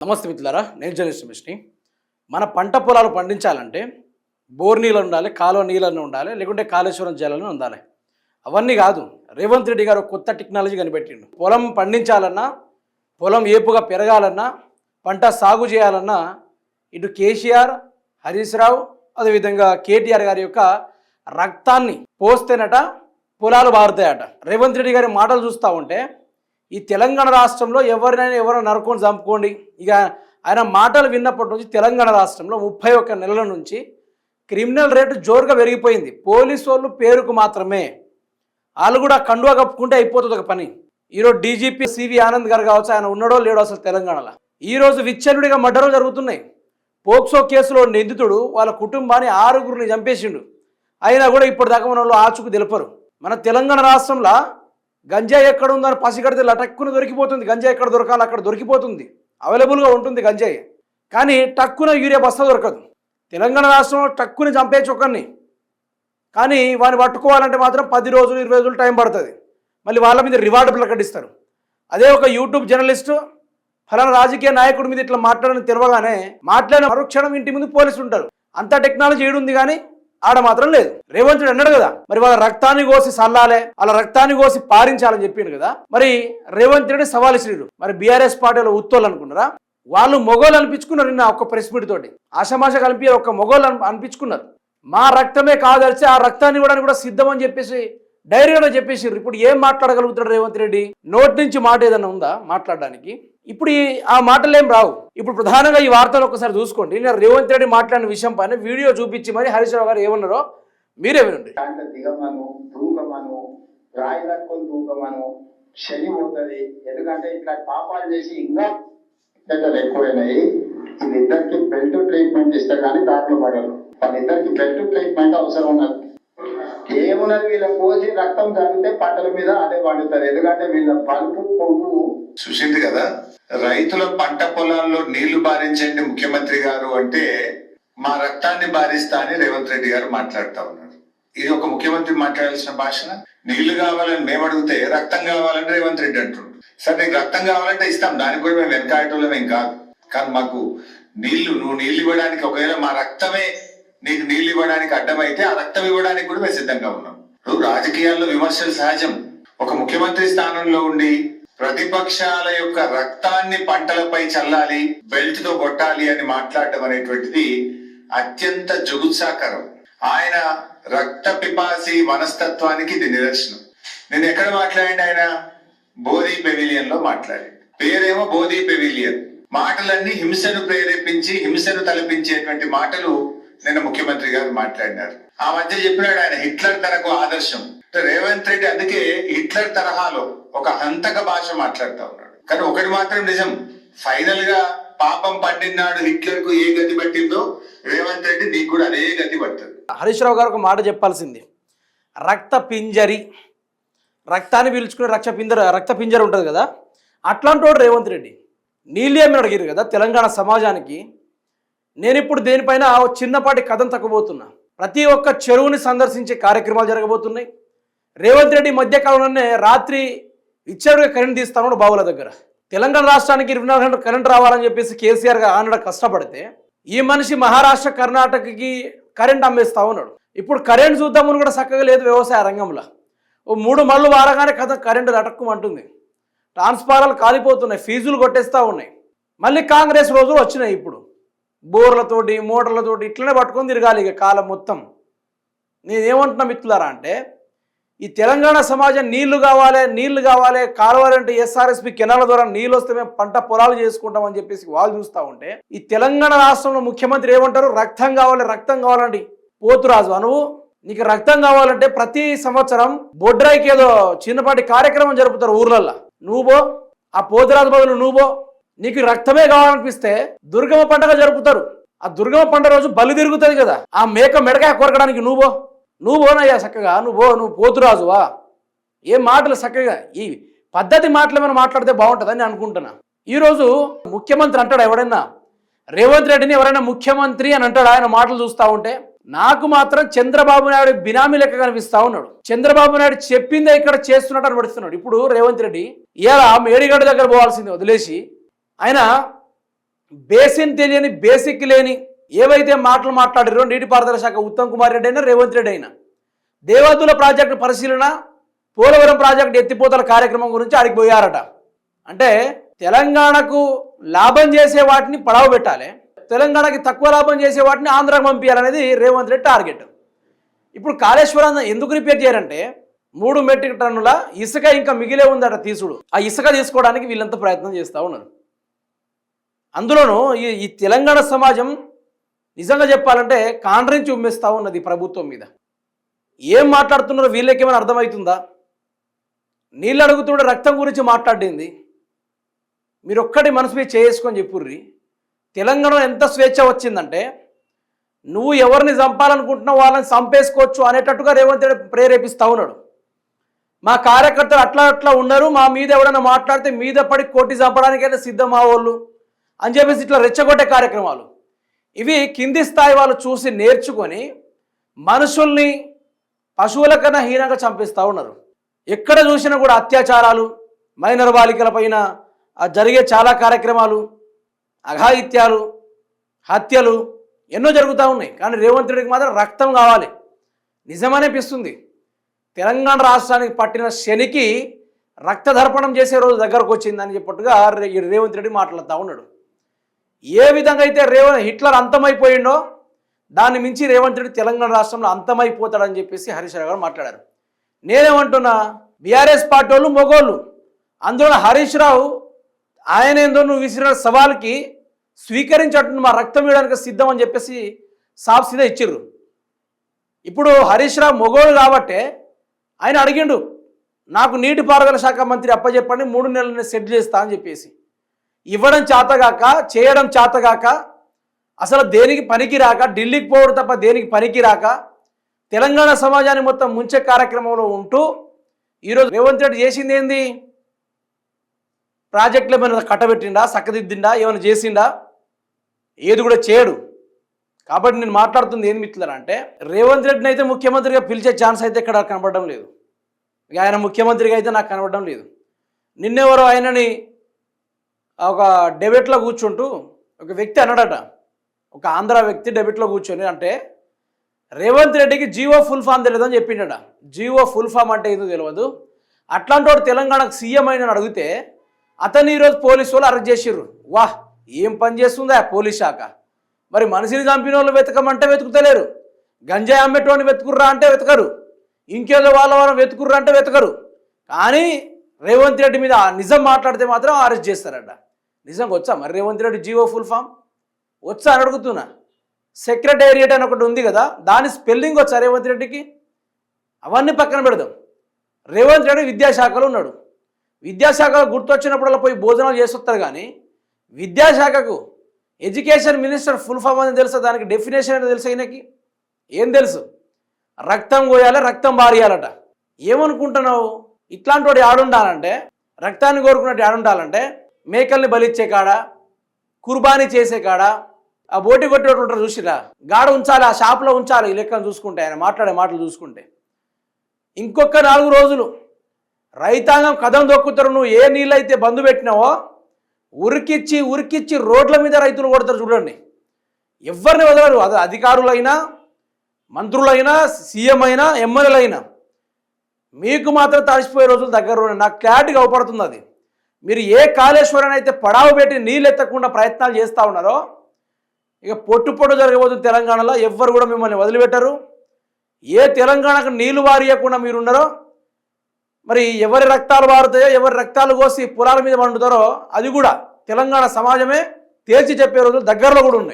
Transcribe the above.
నమస్తే మిత్రులారా, నేను జర్నలిస్ట్ మిస్ని. మన పంట పొలాలు పండించాలంటే బోర్ నీళ్ళు ఉండాలి, కాలువ నీళ్ళని ఉండాలి, లేకుంటే కాళేశ్వరం జలాలను ఉండాలి. అవన్నీ కాదు, రేవంత్ రెడ్డి గారు కొత్త టెక్నాలజీ కనిపెట్టిండు. పొలం పండించాలన్నా, పొలం ఏపుగా పెరగాలన్నా, పంట సాగు చేయాలన్నా ఇటు కేసీఆర్, హరీష్ రావు, అదేవిధంగా కేటీఆర్ గారి యొక్క రక్తాన్ని పోస్తేనట పొలాలు బారుతాయట. రేవంత్ రెడ్డి గారి మాటలు చూస్తూ ఉంటే ఈ తెలంగాణ రాష్ట్రంలో ఎవరైనా నరుకొని చంపుకోండి. ఇక ఆయన మాటలు విన్నప్పటి నుంచి తెలంగాణ రాష్ట్రంలో 31 నెలల నుంచి క్రిమినల్ రేటు జోరుగా పెరిగిపోయింది. పోలీసు వాళ్ళు పేరుకు మాత్రమే, వాళ్ళు కూడా కండువా కప్పుకుంటే అయిపోతుంది ఒక పని. ఈరోజు డీజీపీ సివి ఆనంద్ గారు కావచ్చు, ఆయన ఉన్నాడో లేడో అసలు తెలంగాణలో. ఈరోజు విచ్చలుడిగా మర్డర్లు జరుగుతున్నాయి. పోక్సో కేసులో నిందితుడు వాళ్ళ కుటుంబాన్ని 6గురిని చంపేసిండు. అయినా కూడా ఇప్పటిదాకా మన వాళ్ళు ఆచుకు తెలుపరు. మన తెలంగాణ రాష్ట్రంలో గంజాయి ఎక్కడ ఉందని పసిగడితే లటక్కున దొరికిపోతుంది. గంజాయి ఎక్కడ దొరకాలి అక్కడ దొరికిపోతుంది, అవైలబుల్గా ఉంటుంది గంజాయి. కానీ టక్కున యూరియా బస్తా దొరకదు. తెలంగాణ రాష్ట్రంలో టక్కున చంపేయచ్చు ఒకరిని, కానీ వాడిని పట్టుకోవాలంటే మాత్రం 10 రోజులు 20 రోజులు టైం పడుతుంది. మళ్ళీ వాళ్ళ మీద రివార్డు ప్రకటిస్తారు. అదే ఒక యూట్యూబ్ జర్నలిస్టు ఫలానా రాజకీయ నాయకుడి మీద ఇట్లా మాట్లాడని తెలియగానే మాట్లాడిన మరుక్షణం ఇంటి ముందు పోలీసులు ఉంటారు. అంత టెక్నాలజీ ఏడుంది కానీ ఆడ మాత్రం లేదు. రేవంత్ రెడ్డి అన్నాడు కదా, మరి వాళ్ళ రక్తాన్ని కోసి సల్లాలే, వాళ్ళ రక్తాన్ని కోసి పారించాలని చెప్పిండు కదా. మరి రేవంత్ రెడ్డి సవాల్ ఇచ్చిరు. మరి బీఆర్ఎస్ పార్టీలో ఉత్తోళ్ళు అనుకున్నారా? వాళ్ళు మొగోళ్ళు అనిపించుకున్నారు. నిన్న ఒక్క ప్రెస్ మీట్ తోటి ఆషామాష కలిపి ఒక మొగోళ్ళు అనిపించుకున్నారు. మా రక్తమే కాదలిచి ఆ రక్తాన్ని కూడా సిద్ధం అని చెప్పేసి డైరీగా చెప్పేసారు. ఇప్పుడు ఏం మాట్లాడగలుగుతాడు రేవంత్ రెడ్డి? నోటి నుంచి మాట ఏదన్నా ఉందా మాట్లాడడానికి? ఇప్పుడు ఆ మాటలు ఏం రావు. ఇప్పుడు ప్రధానంగా ఈ వార్తలు ఒకసారి చూసుకోండి. నేను రేవంత్ రెడ్డి మాట్లాడిన విషయం పైన వీడియో చూపించి మరి హరీష్ రావు గారు ఏమన్నారో మీరే వినండి. రాయి కట్టుకొని తూకమను శని పోతుంది. ఎందుకంటే ఇట్లా పాపాలు చేసి ఇంకా ఎక్కువైనాయి. వీళ్ళిద్దరికి బెల్ట్ ట్రీట్మెంట్ ఇస్తే కానీ దాంట్లో పడరు. వాళ్ళిద్దరికి బెల్ట్ ట్రీట్మెంట్ అవసరం ఉన్నది. ఏమున్నది, వీళ్ళ పోసి రక్తం జరిగితే పంటల మీద అదే పండుతారు. ఎందుకంటే వీళ్ళ పలుపు కొవ్వు చూసింది కదా. రైతుల పంట పొలాల్లో నీళ్లు బారించండి ముఖ్యమంత్రి గారు అంటే మా రక్తాన్ని బారిస్తా అని రేవంత్ రెడ్డి గారు మాట్లాడుతా ఉన్నారు. ఇది ఒక ముఖ్యమంత్రి మాట్లాడాల్సిన భాషన. నీళ్లు కావాలని మేము అడిగితే రక్తం కావాలని రేవంత్ రెడ్డి అంటుండ్రు. సరే, నీకు రక్తం కావాలంటే ఇస్తాం, దానికి కూడా మేము వెనకాయటోళ్ళం ఏం కాదు. కానీ మాకు నువ్వు నీళ్లు ఇవ్వడానికి, ఒకవేళ మా రక్తమే నీకు నీళ్లు ఇవ్వడానికి అడ్డమైతే ఆ రక్తం ఇవ్వడానికి కూడా మేము సిద్ధంగా ఉన్నాం. రాజకీయాల్లో విమర్శలు సహజం. ఒక ముఖ్యమంత్రి స్థానంలో ఉండి ప్రతిపక్షాల యొక్క రక్తాన్ని పంటలపై చల్లాలి, బెల్ట్ తో కొట్టాలి అని మాట్లాడటం అనేటువంటిది అత్యంత జుగుత్సాకరం. ఆయన రక్త పిపాసి మనస్తత్వానికి ఇది నిదర్శనం. నేను ఎక్కడ మాట్లాడి, ఆయన బోధి పెవిలియన్ లో మాట్లాడి, పేరేమో బోధి పెవిలియన్. మాటలన్నీ హింసను ప్రేరేపించి హింసను తలపించేటువంటి మాటలు నిన్న ముఖ్యమంత్రి గారు మాట్లాడినారు. ఆ మధ్య చెప్పినాడు ఆయన హిట్లర్ తనకు ఆదర్శం. రేవంత్ రెడ్డి అందుకే హిట్లర్ తరహాలో ఒక హంతక భాష మాట్లాడుతూ ఉన్నాడు. కానీ ఒకటి మాత్రం నిజం, ఫైనల్ గా పాపం పండినాడు హిట్లర్ కు ఏ గతి పట్టిందో రేవంత్ రెడ్డి నీకు కూడా అదే గతి పడుతుంది. హరీష్ రావు గారు ఒక మాట చెప్పాల్సింది. రక్త పింజరి, రక్తాన్ని పీల్చుకునే రక్త పింజరి ఉంటుంది కదా, అట్లాంటి వాడు రేవంత్ రెడ్డి. నీళ్ళేమని అడిగారు కదా తెలంగాణ సమాజానికి. నేను ఇప్పుడు దేనిపైన చిన్నపాటి కథను తగ్గబోతున్నా. ప్రతి ఒక్క చెరువుని సందర్శించే కార్యక్రమాలు జరగబోతున్నాయి. రేవంత్ రెడ్డి మధ్యకాలంలోనే రాత్రి ఇచ్చాడుగా కరెంట్ తీస్తాను బావుల దగ్గర. తెలంగాణ రాష్ట్రానికి 24 గంటలు కరెంట్ రావాలని చెప్పేసి కేసీఆర్ ఆనాడు కష్టపడితే ఈ మనిషి మహారాష్ట్ర కర్ణాటకకి కరెంట్ అమ్మేస్తా ఉన్నాడు. ఇప్పుడు కరెంట్ చూద్దామని కూడా చక్కగా లేదు వ్యవసాయ రంగంలో. ఓ 3 మళ్ళు వారగానే కరెంటు అటక్కుమంటుంది. ట్రాన్స్ఫారాలు కాలిపోతున్నాయి, ఫీజులు కొట్టేస్తూ ఉన్నాయి. మళ్ళీ కాంగ్రెస్ రోజులు వచ్చినాయి. ఇప్పుడు బోర్లతోటి మోటార్లతోటి ఇట్లనే పట్టుకొని తిరగాలి ఇక కాలం మొత్తం. నేనేమంటున్నా మిత్రులారా అంటే, ఈ తెలంగాణ సమాజం నీళ్లు కావాలి కాలువాలంటే ఎస్ఆర్ఎస్పి కెనాల ద్వారా నీళ్ళు వస్తే మేము పంట పొలాలు చేసుకుంటామని చెప్పేసి వాళ్ళు చూస్తూ ఉంటే, ఈ తెలంగాణ రాష్ట్రంలో ముఖ్యమంత్రి ఏమంటారు, రక్తం కావాలండి. పోతురాజు నువ్వు, నీకు రక్తం కావాలంటే ప్రతి సంవత్సరం బొడ్రాయికి ఏదో చిన్నపాటి కార్యక్రమం జరుపుతారు ఊర్లల్లో. నువ్వు ఆ పోతురాజు బదులు నువ్వు, నీకు రక్తమే కావాలనిపిస్తే దుర్గమ్మ పండుగ జరుపుతారు. ఆ దుర్గమ్మ పండుగ రోజు బలి తిరుగుతుంది కదా, ఆ మేక మెడకాయ కొరకడానికి నువ్వునయ్యా చక్కగా. నువ్వు పోతురాజువా? ఏం మాటలు చక్కగా, ఈ పద్ధతి మాటలు ఏమైనా మాట్లాడితే బాగుంటుందని అనుకుంటున్నా. ఈరోజు ముఖ్యమంత్రి అంటాడు ఎవడైనా, రేవంత్ రెడ్డిని ఎవరైనా ముఖ్యమంత్రి అని అంటాడు. ఆయన మాటలు చూస్తూ ఉంటే నాకు మాత్రం చంద్రబాబు నాయుడు బినామీ లెక్క కనిపిస్తా ఉన్నాడు. చంద్రబాబు నాయుడు చెప్పిందే ఇక్కడ చేస్తున్నట్టు అనిపిస్తున్నాడు. ఇప్పుడు రేవంత్ రెడ్డి ఇలా మేడిగడ్డ దగ్గర పోవాల్సింది వదిలేసి ఆయన బేసిన్ తెలియని బేసిక్ లేని ఏవైతే మాటలు మాట్లాడారో నీటిపారుదల శాఖ ఉత్తమ్ కుమార్ రెడ్డి అయినా రేవంత్ రెడ్డి అయినా దేవాదుల ప్రాజెక్టు పరిశీలన పోలవరం ప్రాజెక్టు ఎత్తిపోతల కార్యక్రమం గురించి ఆడికి పోయారట. అంటే తెలంగాణకు లాభం చేసే వాటిని పడవ పెట్టాలి, తెలంగాణకి తక్కువ లాభం చేసే వాటిని ఆంధ్రాకి పంపించాలనేది రేవంత్ రెడ్డి టార్గెట్. ఇప్పుడు కాళేశ్వరం ఎందుకు రిపేర్ చేయాలంటే 3 మెట్రిక్ టన్నుల ఇసుక ఇంకా మిగిలే ఉందట తీసుడు. ఆ ఇసుక తీసుకోవడానికి వీళ్ళంతా ప్రయత్నం చేస్తూ ఉన్నారు. అందులోనూ ఈ తెలంగాణ సమాజం నిజంగా చెప్పాలంటే కాండ్రించి ఉమ్మేస్తూ ఉన్నది ప్రభుత్వం మీద. ఏం మాట్లాడుతున్నారో వీళ్ళకేమైనా అర్థమవుతుందా? నీళ్ళు అడుగుతుండే రక్తం గురించి మాట్లాడింది. మీరు ఒక్కటి మనసు మీద చేసుకొని చెప్పుర్రి. తెలంగాణలో ఎంత స్వేచ్ఛ వచ్చిందంటే నువ్వు ఎవరిని చంపాలనుకుంటున్నావు వాళ్ళని చంపేసుకోవచ్చు అనేటట్టుగా రేవంత్ రెడ్డి ప్రేరేపిస్తూ ఉన్నాడు. మా కార్యకర్తలు అట్లా ఉన్నారు, మా మీద ఎవడన్నా మాట్లాడితే మీద పడి కొట్టి చంపడానికైతే సిద్ధం మా వాళ్ళు అని చెప్పేసి ఇట్లా రెచ్చగొట్టే కార్యక్రమాలు ఇవి కింది స్థాయి వాళ్ళు చూసి నేర్చుకొని మనుషుల్ని పశువుల కన్నా హీనంగా చంపిస్తూ ఉన్నారు. ఎక్కడ చూసినా కూడా అత్యాచారాలు, మైనర్ బాలికల పైన జరిగే చాలా కార్యక్రమాలు, అఘాయిత్యాలు, హత్యలు ఎన్నో జరుగుతూ ఉన్నాయి. కానీ రేవంత్ రెడ్డికి మాత్రం రక్తం కావాలి. నిజమనిపిస్తుంది. తెలంగాణ రాష్ట్రానికి పట్టిన శనికి రక్తదర్పణం చేసే రోజు దగ్గరకు వచ్చిందని చెప్పట్టుగా రేవంత్ రెడ్డి మాట్లాడుతూ ఉన్నాడు. ఏ విధంగా అయితే హిట్లర్ అంతమైపోయిండో దాన్ని మించి రేవంత్ రెడ్డి తెలంగాణ రాష్ట్రంలో అంతమైపోతాడని చెప్పేసి హరీష్ రావు గారు మాట్లాడారు. నేనేమంటున్నా, బీఆర్ఎస్ పార్టీ వాళ్ళు మొగోళ్ళు, అందులో హరీష్ రావు ఆయన ఏందో నువ్వు విసిరిన సవాల్కి స్వీకరించట్టు మా రక్తం ఇవ్వడానికి సిద్ధం అని చెప్పేసి సాఫ్సీదా ఇచ్చిర్రు. ఇప్పుడు హరీష్ రావు మొగోడు కాబట్టే ఆయన అడిగిండు, నాకు నీటిపారుదల శాఖ మంత్రి అప్పచెప్పండి 3 నెలలని సెట్ చేస్తా అని చెప్పేసి. ఇవ్వడం చేతగాక, చేయడం చేతగాక, అసలు దేనికి పనికి రాక, ఢిల్లీకి పోవడం తప్ప దేనికి పనికి రాక తెలంగాణ సమాజాన్ని మొత్తం ముంచే కార్యక్రమంలో ఉంటూ ఈరోజు రేవంత్ రెడ్డి చేసింది ఏంది? ప్రాజెక్టులు ఏమైనా కట్టబెట్టిండా, చక్కదిద్దిండా, ఏమైనా చేసిండా? ఏది కూడా చేయడు. కాబట్టి నేను మాట్లాడుతుంది ఏం మిత్రులారా రేవంత్ రెడ్డిని అయితే ముఖ్యమంత్రిగా పిలిచే ఛాన్స్ అయితే ఇక్కడ కనబడడం లేదు. ఇక ఆయన ముఖ్యమంత్రిగా అయితే నాకు కనబడడం లేదు. నిన్నెవరో ఆయనని ఒక డెబేట్లో కూర్చుంటూ ఒక వ్యక్తి అన్నాడట, ఒక ఆంధ్ర వ్యక్తి డెబేట్లో కూర్చొని అంటే రేవంత్ రెడ్డికి జీవో ఫుల్ ఫామ్ తెలియదని చెప్పిండట. జీవో ఫుల్ ఫామ్ అంటే ఏదో తెలియదు. అట్లాంటి వాడు తెలంగాణకు సీఎం అయిన అడిగితే అతన్ని ఈరోజు పోలీసు వాళ్ళు అరెస్ట్ చేసిర్రు. వాహ్, ఏం పని చేస్తుందా పోలీస్ శాఖ? మరి మనిషిని చంపిన వాళ్ళు వెతకమంటే వెతుకుతలేరు, గంజాయి అమ్మేటోని వెతుకుర్రా అంటే వెతకరు, ఇంకేదో వాళ్ళ వెతుకుర్రా అంటే వెతకరు. కానీ రేవంత్ రెడ్డి మీద నిజం మాట్లాడితే మాత్రం అరెస్ట్ చేస్తారట. నిజంగా వచ్చా మరి Revanth Reddy GO full form వచ్చా అని అడుగుతున్నా. సెక్రటేరియట్ అని ఒకటి ఉంది కదా, దాని స్పెల్లింగ్ వచ్చా రేవంత్ రెడ్డికి? అవన్నీ పక్కన పెడదాం. రేవంత్ రెడ్డి విద్యాశాఖలో ఉన్నాడు. విద్యాశాఖలో గుర్తొచ్చినప్పుడు పోయి భోజనాలు చేసొస్తారు. కానీ విద్యాశాఖకు ఎడ్యుకేషన్ మినిస్టర్ ఫుల్ ఫామ్ అని తెలుసా? దానికి డెఫినేషన్ అని తెలుసా? ఈయనకి ఏం తెలుసు? రక్తం కోయాలి, రక్తం బారియాలట. ఏమనుకుంటున్నావు? ఇట్లాంటి వాడు ఆడుండాలంటే, రక్తాన్ని కోరుకున్నట్టు ఆడుండాలంటే మేకల్ని బలిచ్చే కాడ, కుర్బానీ చేసే కాడ, ఆ బోటి కొట్టేటట్టు ఉంటారు చూసిరా, గాడ ఉంచాలి, ఆ షాప్లో ఉంచాలి. ఈ లెక్కను చూసుకుంటే, ఆయన మాట్లాడే మాటలు చూసుకుంటే ఇంకొక 4 రోజులు రైతాంగం కదం దొక్కుతారు. నువ్వు ఏ నీళ్ళైతే బంధు పెట్టినావో ఉరికిచ్చి రోడ్ల మీద రైతులు కొడతారు చూడండి. ఎవరిని వదలరు. అది అధికారులైనా, మంత్రులైనా, సీఎం అయినా, ఎమ్మెల్యేలైనా. మీకు మాత్రం తడిసిపోయే రోజులు దగ్గర నాకు క్లారిటీగా అవపడుతుంది. అది మీరు ఏ కాళేశ్వరాన్ని అయితే పడావు పెట్టి నీళ్ళు ఎత్తకుండా ప్రయత్నాలు చేస్తూ ఉన్నారో ఇక పొట్టు జరగబోతుంది తెలంగాణలో. ఎవ్వరు కూడా మిమ్మల్ని వదిలిపెట్టరు. ఏ తెలంగాణకు నీళ్లు వారియకుండా మీరున్నారో, మరి ఎవరి రక్తాలు వారుతాయో, ఎవరి రక్తాలు కోసి పొలాల మీద పండుతారో అది కూడా తెలంగాణ సమాజమే తేల్చి చెప్పే రోజులు దగ్గరలో కూడా ఉన్నాయి.